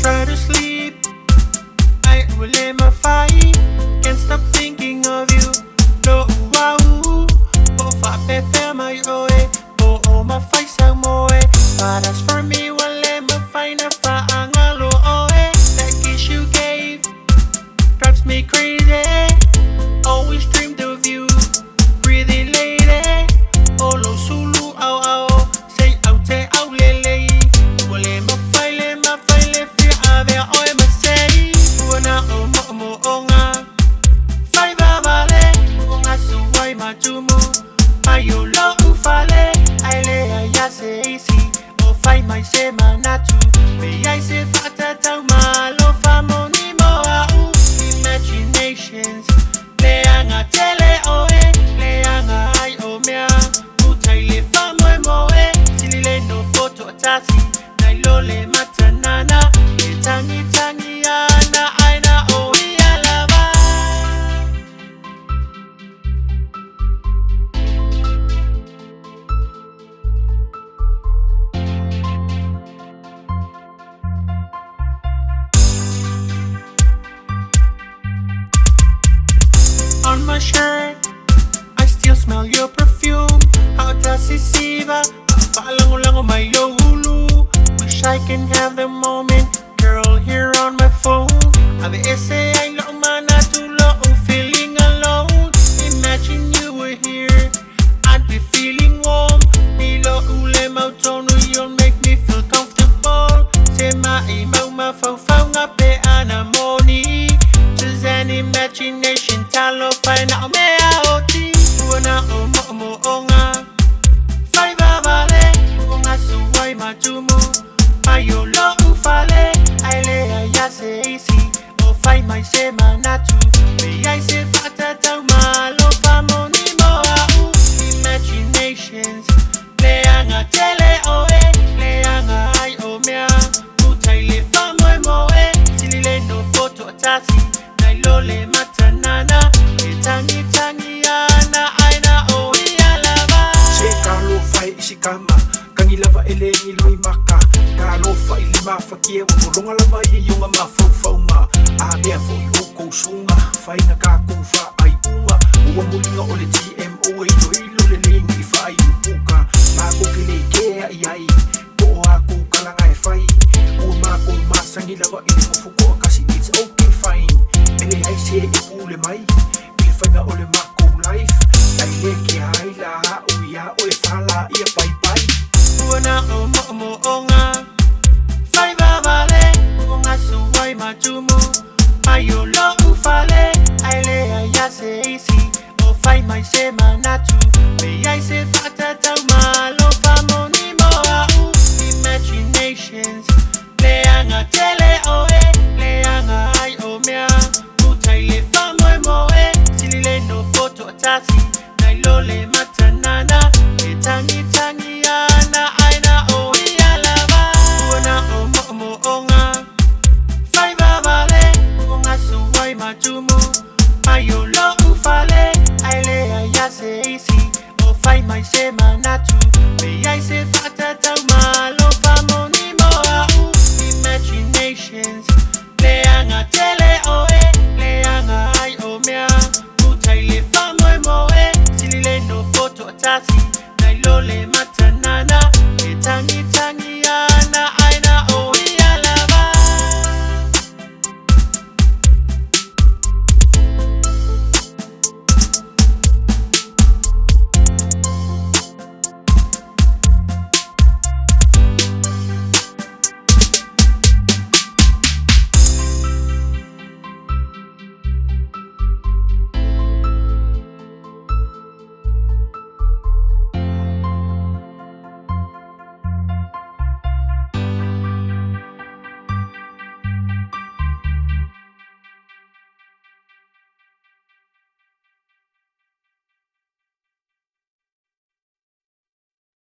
try to sleep, I will let my fight. Can't stop thinking of you. No, wow. Oh, fa pepe my oe. Oh, my face ang moe. But as for me, well, let me find a fa angalo oe. That kiss you gave drives me crazy. Always dreamed of you, pretty lady. Oh, lo sulu au au. Say au te au lele. Well, let me find fi ave oe me say. Wana o mo onga. Five vale. Onga suwai matumu. Ayo lo ufale. Aile ya se easy. O find my shema natu. Me I say fata tau malo famo ni mo au. Imaginations. Leanga tele oe. Leanga ai o mea. Utaile famo e moe. Tilile no photo tasi. Nailole matanana. Tangi ana aina o ia lava. On my shirt, I still smell your perfume. How does it siva? Falango my hulu. Wish I can have the moment, girl, here on my phone. Ave ese ay lo mana tulo, feeling alone. Imagine you were here, I'd be feeling warm. Nilo ule mautono, you'll make me feel comfortable. Tema imau mafau nga pe anamoni. Just an imagination, talo fai na omea oti. Wana mo onga. Five vale, onga suwai matumu. Ayo lo ufale, aile ya se easy. O find my shema natu. Me I say fata tau malo famo ni mo au. Imaginations, leanga tele oe. Leanga ai o mea. Utaile famo e moe. Tilile no photo tasi. Nailole matanana. Tangi ana aina o ia lava. Se kalo fai isi kama. Kangi lava ele ni loi maka. Kalo fai lima fakie wa molonga lava i yunga mafau ma. A mea fo i oko sunga. Fai na kako fa ai unga. Ua mulinga o le TMO e ilo le lengi fai upuka. Mako kile kea i ai. Ko aku kalanga e fai. Ua mako masangi lava i le mofuko a kasi it's okay fine. Ele ai se e pule mai. Ile fainga o le mako life. Ai leke ai la uia o e fala ia pai pai. Wana mo onga. Five vale, onga suwai matumu. Ayo lo ufale, aile ya se easy. O find my shema natu. Me I say fata tau malo famo ni mo au. Imaginations, leanga tele oe. Leanga ai o mea. Utaile famo e moe. Tilile no photo tasi. Nailole matanana. Tangi ana aina o ia lava. Wana mo onga. Five vale, onga suwai matumu. Ayo lo ufale, aile ya se easy. O find my shema natu. Me I say fata tau malo famo ni mo au. Imaginations, leanga tele oe. Leanga ai o mea. Utaile famo e moe. Tilile no photo tasi. Nailole matanana.